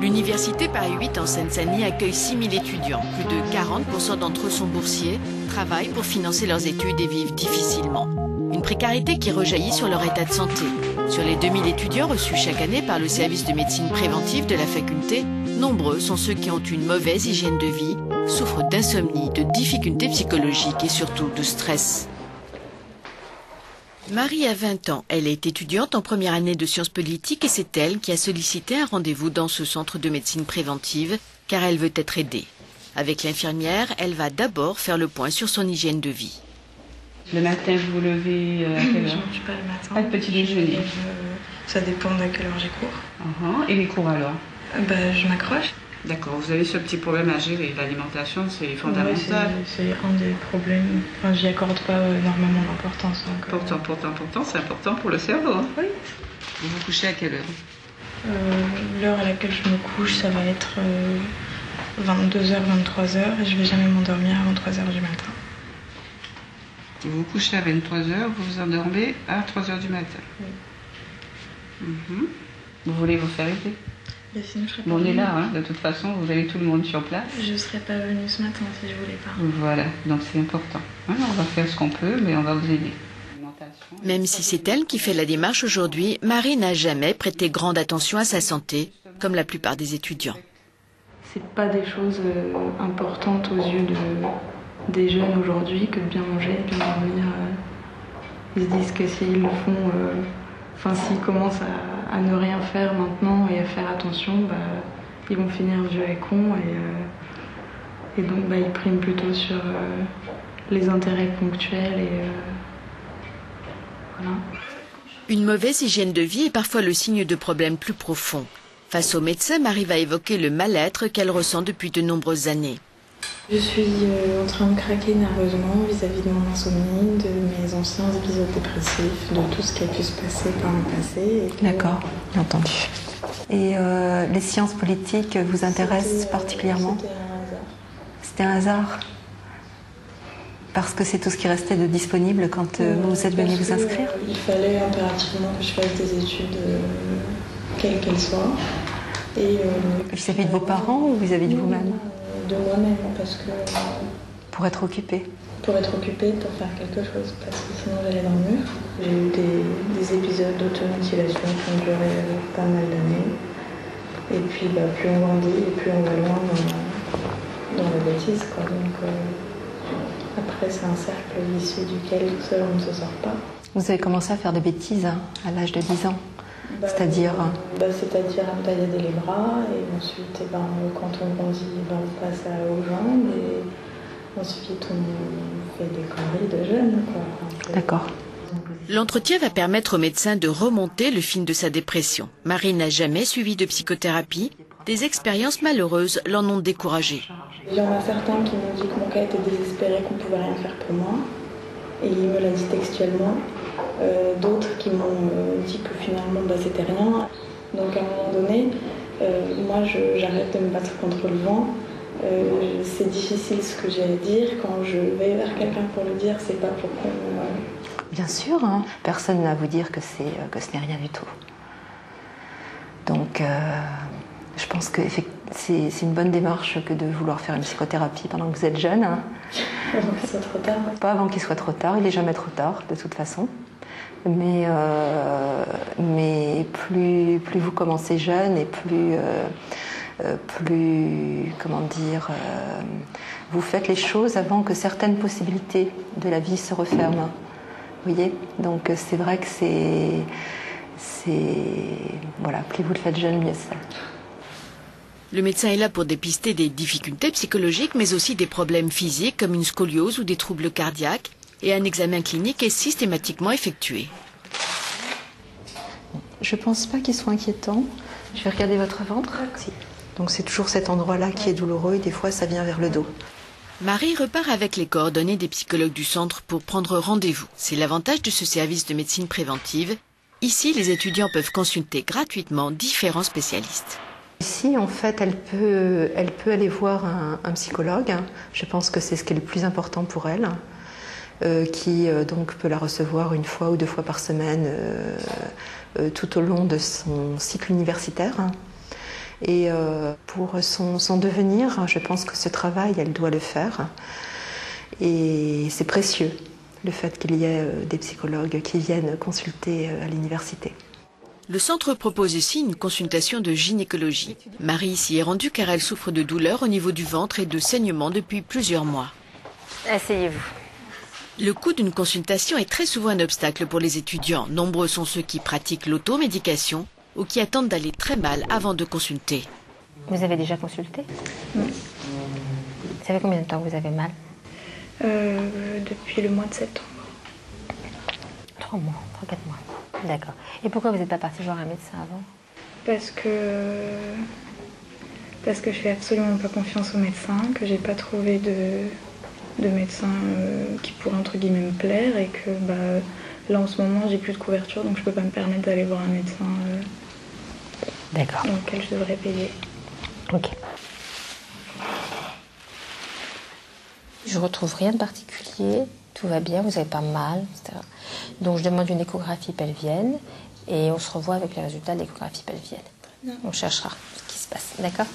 L'université Paris 8 en Seine-Saint-Denis accueille 6000 étudiants. Plus de 40% d'entre eux sont boursiers, travaillent pour financer leurs études et vivent difficilement. Une précarité qui rejaillit sur leur état de santé. Sur les 2000 étudiants reçus chaque année par le service de médecine préventive de la faculté, nombreux sont ceux qui ont une mauvaise hygiène de vie, souffrent d'insomnie, de difficultés psychologiques et surtout de stress. Marie a 20 ans. Elle est étudiante en première année de sciences politiques et c'est elle qui a sollicité un rendez-vous dans ce centre de médecine préventive car elle veut être aidée. Avec l'infirmière, elle va d'abord faire le point sur son hygiène de vie. Le matin, vous vous levez à quelle heure? Je ne mange pas le matin. Pas de petit déjeuner. Ça dépend de quelle heure j'ai cours. Et les cours alors? Je m'accroche. D'accord, vous avez ce petit problème à gérer. L'alimentation, c'est fondamental. Ouais, c'est un des problèmes. Enfin, j'y accorde pas énormément d'importance. Pourtant, c'est important pour le cerveau. Hein. Oui. Vous vous couchez à quelle heure? L'heure à laquelle je me couche, ça va être 22h, 23h et je vais jamais m'endormir avant 3h du matin. Vous vous couchez à 23h, vous vous endormez à 3h du matin. Oui. Vous voulez vous faire aider? Sinon, je serais pas on est là, hein, de toute façon, vous avez tout le monde sur place. Je ne serais pas venue ce matin si je voulais pas. Voilà, donc c'est important. On va faire ce qu'on peut, mais on va vous aider. Même si c'est elle qui fait la démarche aujourd'hui, Marie n'a jamais prêté grande attention à sa santé, comme la plupart des étudiants. C'est pas des choses importantes aux yeux des jeunes aujourd'hui que de bien manger, bien dormir. Ils se disent que s'ils le font, s'ils commencent à ne rien faire maintenant et à faire attention, ils vont finir vieux et cons et donc ils priment plutôt sur les intérêts ponctuels et voilà. Une mauvaise hygiène de vie est parfois le signe de problèmes plus profonds. Face au médecin, Marie va évoquer le mal-être qu'elle ressent depuis de nombreuses années. Je suis en train de craquer nerveusement vis-à-vis de mon insomnie, de mes anciens épisodes dépressifs, de tout ce qui a pu se passer par le passé. D'accord, entendu. Et les sciences politiques vous intéressent particulièrement? C'était un hasard. Parce que c'est tout ce qui restait de disponible quand vous êtes venu vous inscrire? Il fallait impérativement que je fasse des études, quelles qu'elles soient. Vis-à-vis de vos parents ou vis-à-vis de vous-même? De moi-même, parce que... Pour être occupée? Pour être occupée, pour faire quelque chose, parce que sinon j'allais dans le mur. J'ai eu des épisodes d'automutilation qui ont duré pas mal d'années. Et puis plus on grandit et plus on va loin dans la bêtise, quoi. Donc après c'est un cercle vicieux duquel seul on ne se sort pas. Vous avez commencé à faire des bêtises à l'âge de 10 ans? C'est-à-dire C'est-à-dire à me taillader les bras et ensuite quand on grandit on passe aux jambes et ensuite on fait des conneries de jeunes. D'accord. L'entretien va permettre au médecin de remonter le fil de sa dépression. Marie n'a jamais suivi de psychothérapie. Des expériences malheureuses l'en ont découragée. Il y en a certains qui m'ont dit que mon cas était désespéré, qu'on ne pouvait rien faire pour moi. Et il me l'a dit textuellement. D'autres qui m'ont dit que finalement c'était rien. Donc à un moment donné, moi j'arrête de me battre contre le vent. C'est difficile ce que j'ai à dire. Quand je vais vers quelqu'un pour le dire, c'est pas pour qu'on... Bien sûr, hein. Personne n'a à vous dire que ce n'est rien du tout. Donc je pense que c'est une bonne démarche que de vouloir faire une psychothérapie pendant que vous êtes jeune. Hein. Avant qu'il soit trop tard. Pas avant qu'il soit trop tard, il n'est jamais trop tard de toute façon. Mais plus vous commencez jeune et plus comment dire, vous faites les choses avant que certaines possibilités de la vie se referment. Vous voyez? Donc c'est vrai que voilà, plus vous le faites jeune, mieux c'est. Le médecin est là pour dépister des difficultés psychologiques, mais aussi des problèmes physiques comme une scoliose ou des troubles cardiaques. Et un examen clinique est systématiquement effectué. Je ne pense pas qu'il soit inquiétant. Je vais regarder votre ventre. Donc c'est toujours cet endroit-là qui est douloureux et des fois ça vient vers le dos. Marie repart avec les coordonnées des psychologues du centre pour prendre rendez-vous. C'est l'avantage de ce service de médecine préventive. Ici, les étudiants peuvent consulter gratuitement différents spécialistes. Ici, en fait, elle peut aller voir un psychologue. Je pense que c'est ce qui est le plus important pour elle. Qui donc peut la recevoir 1 fois ou 2 fois par semaine tout au long de son cycle universitaire. Et pour son devenir, je pense que ce travail, elle doit le faire. Et c'est précieux, le fait qu'il y ait des psychologues qui viennent consulter à l'université. Le centre propose ici une consultation de gynécologie. Marie s'y est rendue car elle souffre de douleurs au niveau du ventre et de saignements depuis plusieurs mois. Asseyez-vous. Le coût d'une consultation est très souvent un obstacle pour les étudiants. Nombreux sont ceux qui pratiquent l'automédication ou qui attendent d'aller très mal avant de consulter. Vous avez déjà consulté? Oui. Ça fait combien de temps que vous avez mal? Depuis le mois de septembre. 3 mois, 3-4 mois. D'accord. Et pourquoi vous n'êtes pas parti voir un médecin avant? Parce que je fais absolument pas confiance aux médecins, que j'ai pas trouvé de médecin qui pourrait entre guillemets me plaire et que là en ce moment j'ai plus de couverture donc je peux pas me permettre d'aller voir un médecin D'accord. dans lequel je devrais payer. Ok. Je retrouve rien de particulier, tout va bien, vous n'avez pas mal, etc. Donc je demande une échographie pelvienne et on se revoit avec les résultats de l'échographie pelvienne. On cherchera ce qui se passe, d'accord?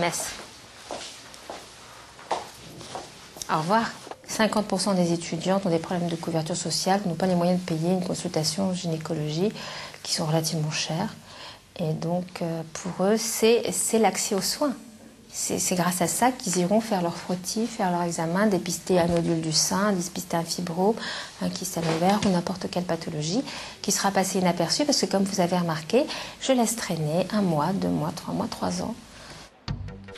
Merci. Au revoir. 50% des étudiantes ont des problèmes de couverture sociale, n'ont pas les moyens de payer une consultation en gynécologie, qui sont relativement chères. Et donc, pour eux, c'est l'accès aux soins. C'est grâce à ça qu'ils iront faire leur frottis, faire leur examen, dépister un nodule du sein, dépister un fibro, un kyste à l'ovaire ou n'importe quelle pathologie qui sera passée inaperçue parce que, comme vous avez remarqué, je laisse traîner 1 mois, 2 mois, 3 mois, 3 ans.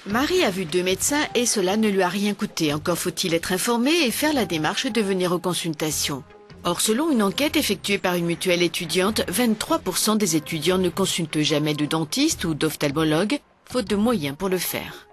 Marie a vu 2 médecins et cela ne lui a rien coûté. Encore faut-il être informé et faire la démarche de venir aux consultations. Or, selon une enquête effectuée par une mutuelle étudiante, 23% des étudiants ne consultent jamais de dentiste ou d'ophtalmologue, faute de moyens pour le faire.